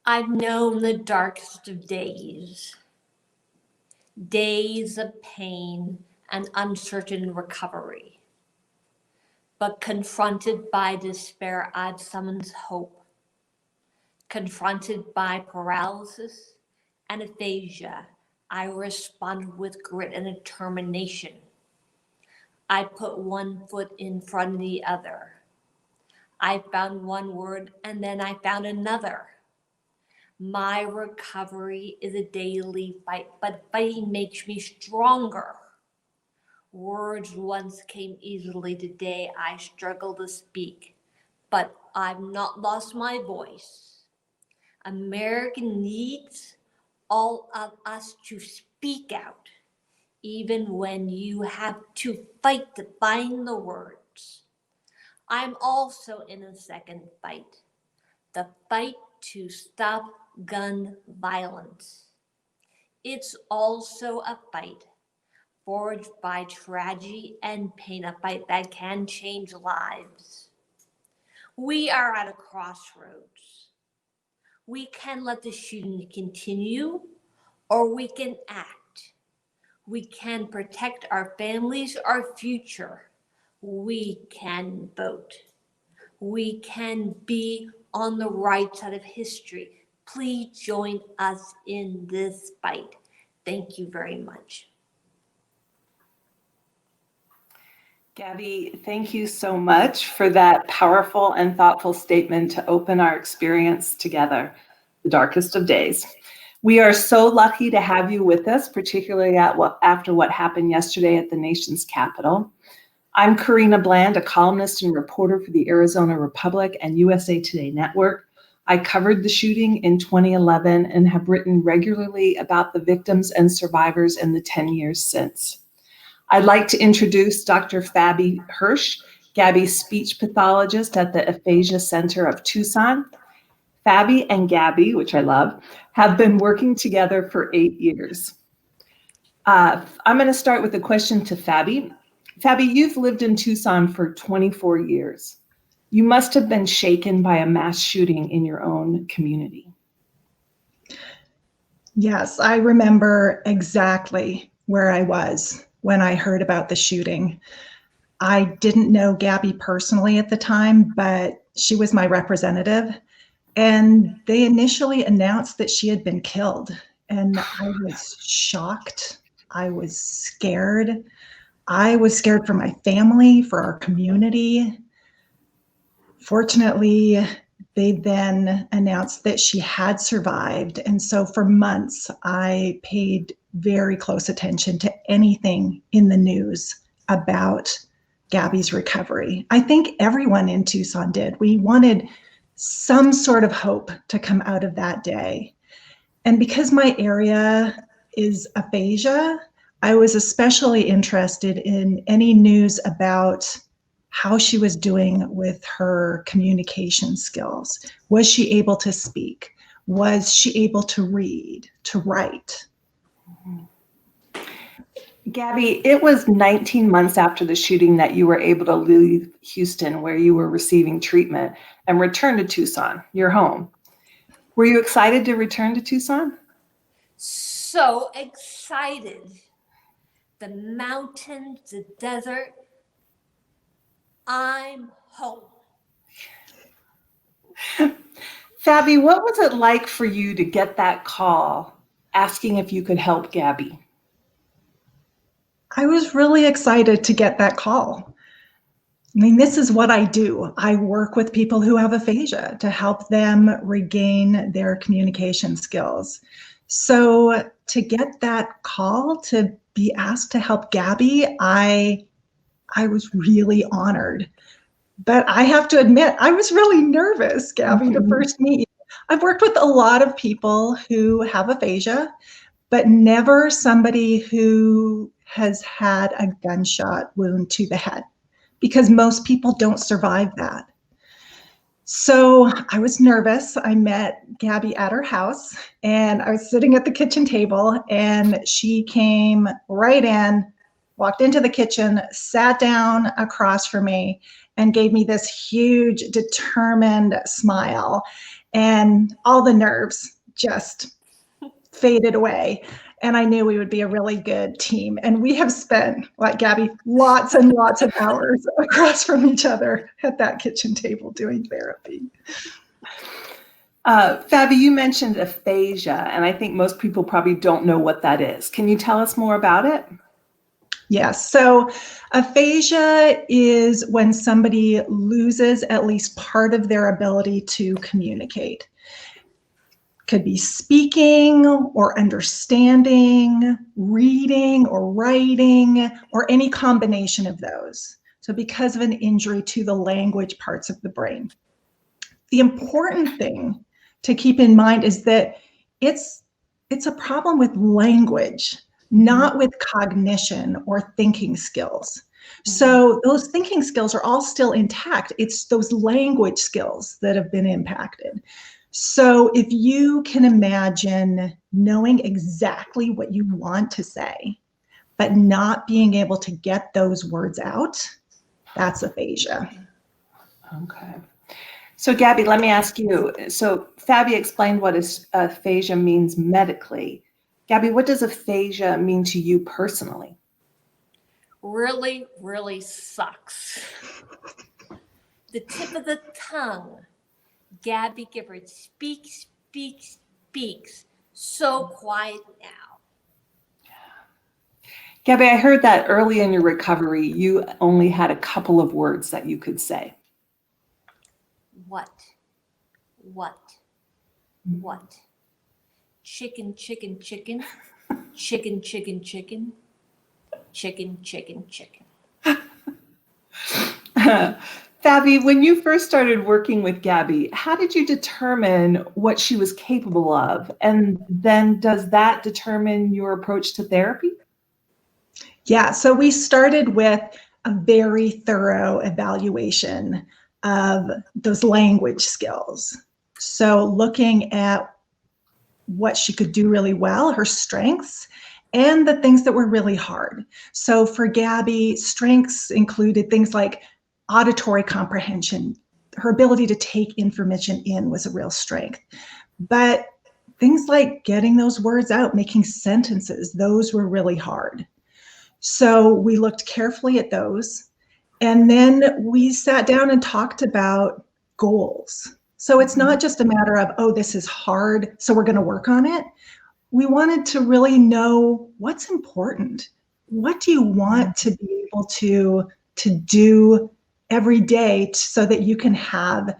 I've known the darkest of days, days of pain and uncertain recovery. But confronted by despair, I've summoned hope. Confronted by paralysis and aphasia, I responded with grit and determination. I put one foot in front of the other. I found one word and then I found another. My recovery is a daily fight, but fighting makes me stronger. Words once came easily. Today I struggle to speak, but I've not lost my voice. America needs all of us to speak out, even when you have to fight to find the words. I'm also in a second fight, the fight to stop gun violence. It's also a fight forged by tragedy and pain, a fight that can change lives. We are at a crossroads. We can let the shooting continue, or we can act. We can protect our families, our future. We can vote. We can be on the right side of history. Please join us in this fight. Thank you very much. Gabby, thank you so much for that powerful and thoughtful statement to open our experience together, the darkest of days. We are so lucky to have you with us, particularly after what happened yesterday at the nation's capital. I'm Karina Bland, a columnist and reporter for the Arizona Republic and USA Today Network. I covered the shooting in 2011 and have written regularly about the victims and survivors in the 10 years since. I'd like to introduce Dr. Fabi Hirsch, Gabby's speech pathologist at the Aphasia Center of Tucson. Fabi and Gabby, which I love, have been working together for 8 years. I'm going to start with a question to Fabi. Fabi, you've lived in Tucson for 24 years. You must have been shaken by a mass shooting in your own community. Yes, I remember exactly where I was when I heard about the shooting. I didn't know Gabby personally at the time, but she was my representative. And they initially announced that she had been killed. And I was shocked. I was scared. I was scared for my family, for our community. Fortunately, they then announced that she had survived. And so for months, I paid very close attention to anything in the news about Gabby's recovery. I think everyone in Tucson did. We wanted some sort of hope to come out of that day. And because my area is aphasia, I was especially interested in any news about how she was doing with her communication skills. Was she able to speak? Was she able to read, to write? Gabby, it was 19 months after the shooting that you were able to leave Houston, where you were receiving treatment, and return to Tucson, your home. Were you excited to return to Tucson? So excited. The mountains, the desert. I'm home. Fabi, what was it like for you to get that call asking if you could help Gabby? I was really excited to get that call. I mean, this is what I do. I work with people who have aphasia to help them regain their communication skills. So to get that call, to be asked to help Gabby, I was really honored. But I have to admit, I was really nervous, Gabby, to first meet you. I've worked with a lot of people who have aphasia, but never somebody who has had a gunshot wound to the head, because most people don't survive that. So I was nervous. I met Gabby at her house, and I was sitting at the kitchen table, and she came right in, walked into the kitchen, sat down across from me, and gave me this huge, determined smile. And all the nerves just faded away. And I knew we would be a really good team. And we have spent, like Gabby, lots and lots of hours across from each other at that kitchen table doing therapy. Fabi, you mentioned aphasia, and I think most people probably don't know what that is. Can you tell us more about it? Yes. So aphasia is when somebody loses at least part of their ability to communicate. Could be speaking or understanding, reading or writing, or any combination of those. So because of an injury to the language parts of the brain. The important thing to keep in mind is that it's a problem with language, not with cognition or thinking skills. So those thinking skills are all still intact. It's those language skills that have been impacted. So if you can imagine knowing exactly what you want to say, but not being able to get those words out, that's aphasia. Okay. So Gabby, let me ask you. So Fabi explained what aphasia means medically. Gabby, what does aphasia mean to you personally? Really, really sucks. The tip of the tongue. Gabby Giffords speaks. So quiet now. Gabby, I heard that early in your recovery, you only had a couple of words that you could say. What? Chicken. Chicken. Fabi, when you first started working with Gabby, how did you determine what she was capable of? And then does that determine your approach to therapy? Yeah, so we started with a very thorough evaluation of those language skills. So looking at what she could do really well, her strengths, and the things that were really hard. So for Gabby, strengths included things like auditory comprehension. Her ability to take information in was a real strength. But things like getting those words out, making sentences, those were really hard. So we looked carefully at those. And then we sat down and talked about goals. So it's not just a matter of, oh, this is hard, so we're going to work on it. We wanted to really know what's important. What do you want to be able to do every day so that you can have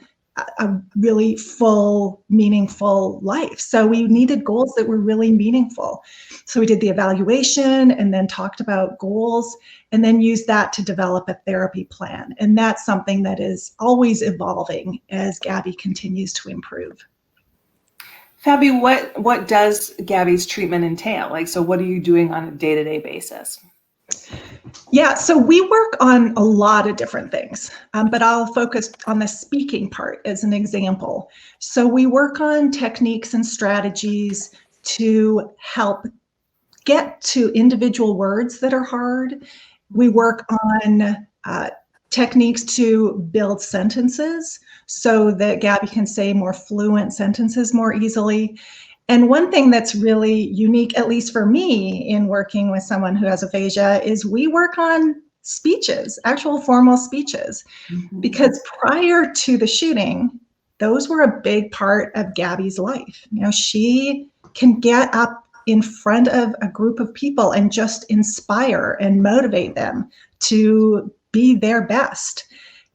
a really full, meaningful life? So we needed goals that were really meaningful. So we did the evaluation and then talked about goals and then used that to develop a therapy plan. And that's something that is always evolving as Gabby continues to improve. Fabi, what does Gabby's treatment entail? Like, so what are you doing on a day-to-day basis? Yeah, so we work on a lot of different things, but I'll focus on the speaking part as an example. So we work on techniques and strategies to help get to individual words that are hard. We work on techniques to build sentences so that Gabby can say more fluent sentences more easily. And one thing that's really unique, at least for me, in working with someone who has aphasia is we work on speeches, actual formal speeches, because prior to the shooting, those were a big part of Gabby's life. You know, she can get up in front of a group of people and just inspire and motivate them to be their best.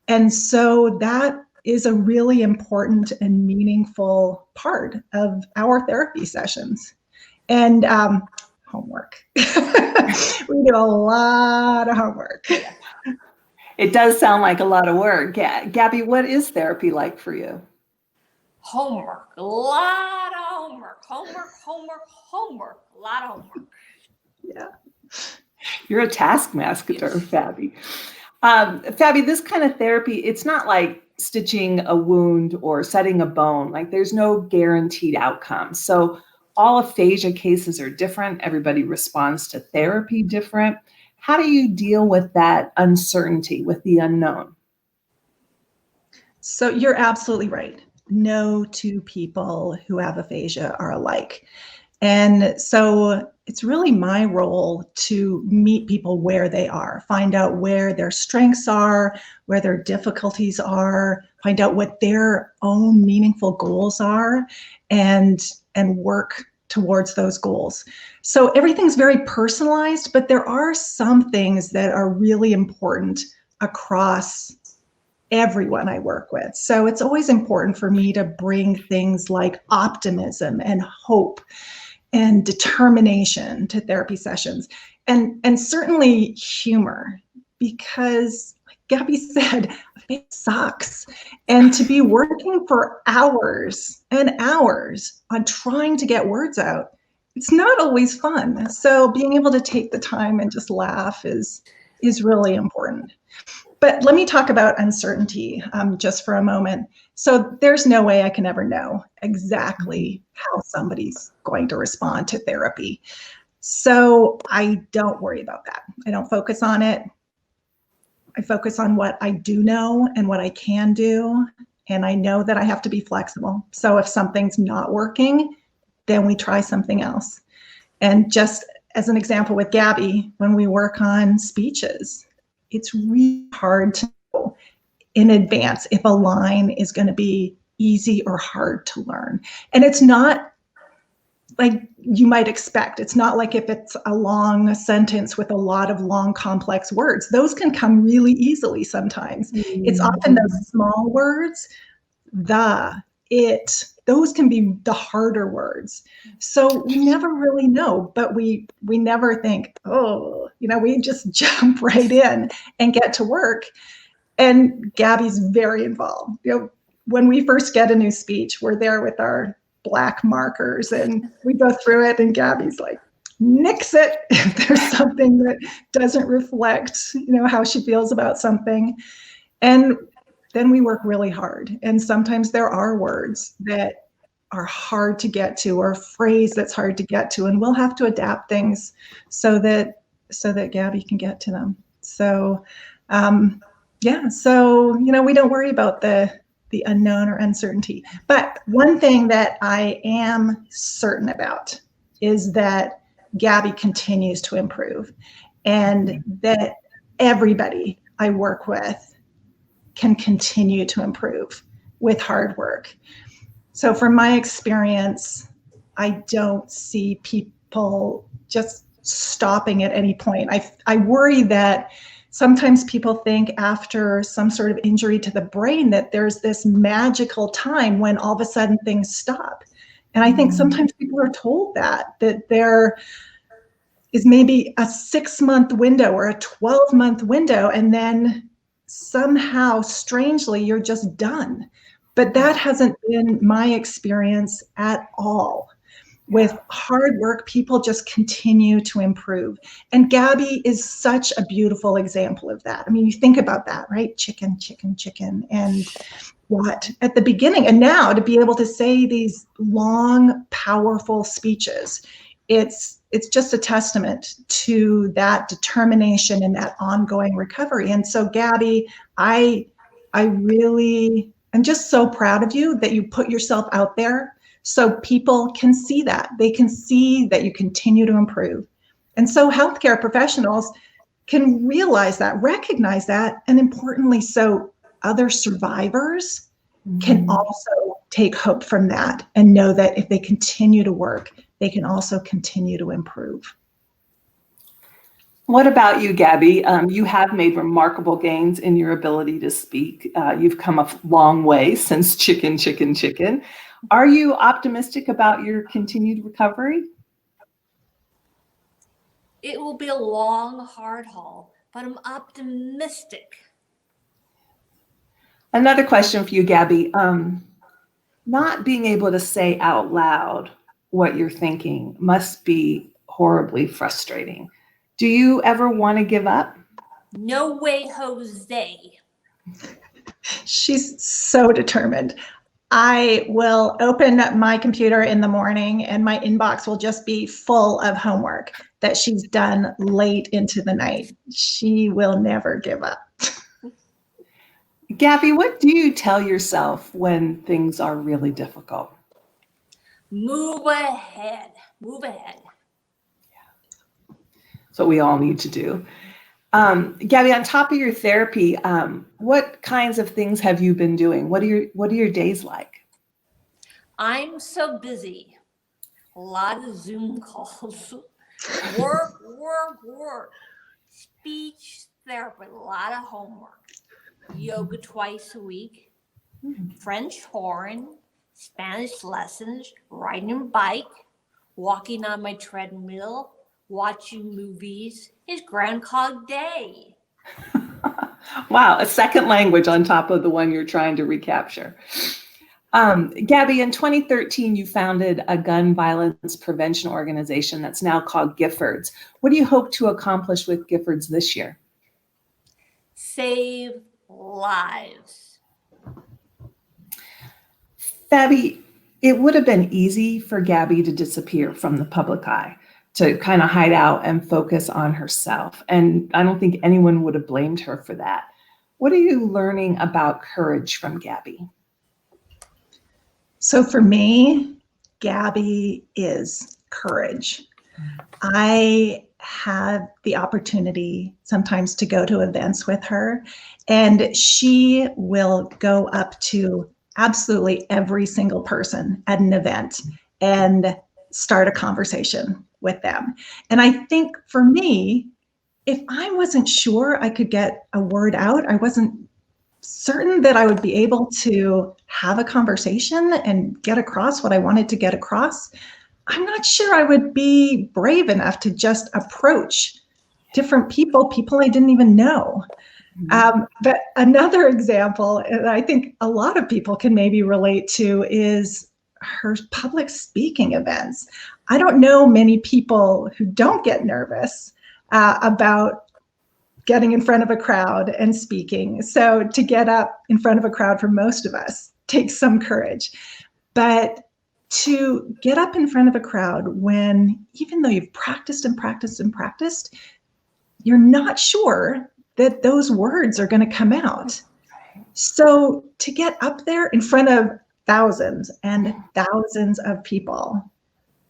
And so that is a really important and meaningful part of our therapy sessions. And homework. We do a lot of homework. It does sound like a lot of work. Gabby, what is therapy like for you? Homework, a lot of homework, a lot of homework. Yeah. You're a taskmaster, Fabi. Fabi, this kind of therapy, it's not like stitching a wound or setting a bone. Like there's no guaranteed outcome. So all aphasia cases are different. Everybody responds to therapy different. How do you deal with that uncertainty, with the unknown? So you're absolutely right. No two people who have aphasia are alike. And so it's really my role to meet people where they are, find out where their strengths are, where their difficulties are, find out what their own meaningful goals are, and work towards those goals. So everything's very personalized, but there are some things that are really important across everyone I work with. So it's always important for me to bring things like optimism and hope and determination to therapy sessions, and certainly humor, because like Gabby said, it sucks. And to be working for hours and hours on trying to get words out, it's not always fun. So being able to take the time and just laugh is really important. But let me talk about uncertainty just for a moment. So there's no way I can ever know exactly how somebody's going to respond to therapy. So I don't worry about that. I don't focus on it. I focus on what I do know and what I can do. And I know that I have to be flexible. So if something's not working, then we try something else. And just as an example with Gabby, when we work on speeches, it's really hard to know in advance if a line is going to be easy or hard to learn. And it's not like you might expect. It's not like if it's a long sentence with a lot of long, complex words. Those can come really easily sometimes. It's often those small words, the, it, those can be the harder words. So we never really know, but we never think, oh, we just jump right in and get to work. And Gabby's very involved. When we first get a new speech, we're there with our black markers and we go through it and Gabby's like, nix it if there's something that doesn't reflect, how she feels about something. And then we work really hard. And sometimes there are words that are hard to get to or a phrase that's hard to get to. And we'll have to adapt things so that Gabby can get to them. So, we don't worry about the unknown or uncertainty. But one thing that I am certain about is that Gabby continues to improve and that everybody I work with can continue to improve with hard work. So from my experience, I don't see people just stopping at any point. I worry that sometimes people think after some sort of injury to the brain that there's this magical time when all of a sudden things stop. And I think sometimes people are told that there is maybe a 6-month window or a 12-month window, and then somehow, strangely, you're just done. But that hasn't been my experience at all. With hard work, people just continue to improve. And Gabby is such a beautiful example of that. I mean, you think about that, right? Chicken, chicken, chicken, and what at the beginning. And now to be able to say these long, powerful speeches, it's just a testament to that determination and that ongoing recovery. And so Gabby, I really am just so proud of you that you put yourself out there so people can see that. They can see that you continue to improve. And so healthcare professionals can realize that, recognize that, and importantly, so other survivors can also take hope from that and know that if they continue to work, they can also continue to improve. What about you, Gabby? You have made remarkable gains in your ability to speak. You've come a long way since chicken, chicken, chicken. Are you optimistic about your continued recovery? It will be a long, hard haul, but I'm optimistic. Another question for you, Gabby. Not being able to say out loud what you're thinking must be horribly frustrating. Do you ever want to give up? No way, Jose. She's so determined. I will open my computer in the morning and my inbox will just be full of homework that she's done late into the night. She will never give up. Gabby, what do you tell yourself when things are really difficult? Move ahead. Move ahead. That's what we all need to do. Gabby, on top of your therapy, what kinds of things have you been doing? What are your days like? I'm so busy. A lot of Zoom calls. Work, work, work. Speech therapy, a lot of homework. Yoga twice a week. French horn, Spanish lessons, riding a bike, walking on my treadmill, watching movies. It's Groundhog Day. Wow, a second language on top of the one you're trying to recapture. Gabby, in 2013, you founded a gun violence prevention organization that's now called Giffords. What do you hope to accomplish with Giffords this year? Save lives. Fabi, it would have been easy for Gabby to disappear from the public eye, to kind of hide out and focus on herself. And I don't think anyone would have blamed her for that. What are you learning about courage from Gabby? So for me, Gabby is courage. I have the opportunity sometimes to go to events with her, and she will go up to absolutely every single person at an event and start a conversation with them. And I think for me, if I wasn't sure I could get a word out, I wasn't certain that I would be able to have a conversation and get across what I wanted to get across, I'm not sure I would be brave enough to just approach different people I didn't even know. But another example, and I think a lot of people can maybe relate to, is her public speaking events. I don't know many people who don't get nervous about getting in front of a crowd and speaking. So to get up in front of a crowd for most of us takes some courage. But to get up in front of a crowd when, even though you've practiced and practiced and practiced, you're not sure that those words are going to come out. So to get up there in front of thousands and thousands of people,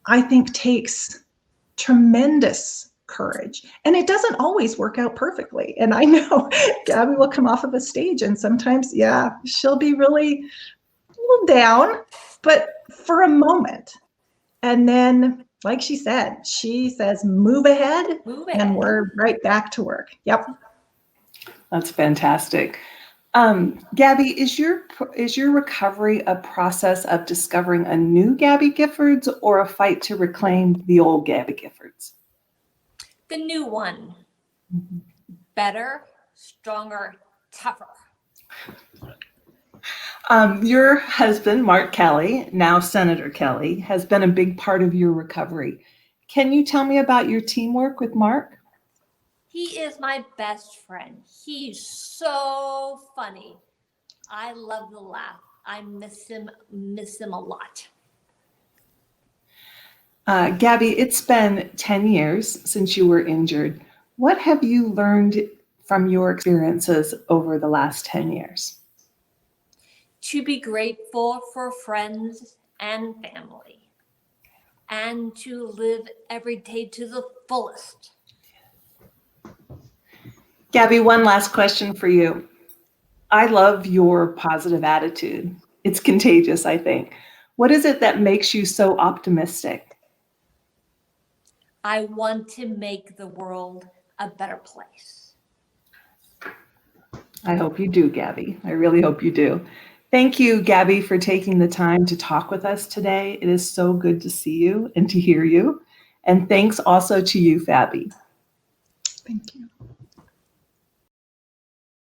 I think takes tremendous courage. And it doesn't always work out perfectly. And I know Gabby will come off of a stage and sometimes, yeah, she'll be really a little down, but for a moment. And then, like she says, move ahead, and we're right back to work. Yep. That's fantastic. Gabby, is your recovery a process of discovering a new Gabby Giffords or a fight to reclaim the old Gabby Giffords? The new one. Better, stronger, tougher. Your husband, Mark Kelly, now Senator Kelly, has been a big part of your recovery. Can you tell me about your teamwork with Mark? He is my best friend. He's so funny. I love the laugh. I miss him a lot. Gabby, it's been 10 years since you were injured. What have you learned from your experiences over the last 10 years? To be grateful for friends and family, and to live every day to the fullest. Gabby, one last question for you. I love your positive attitude. It's contagious, I think. What is it that makes you so optimistic? I want to make the world a better place. I hope you do, Gabby. I really hope you do. Thank you, Gabby, for taking the time to talk with us today. It is so good to see you and to hear you. And thanks also to you, Fabi. Thank you.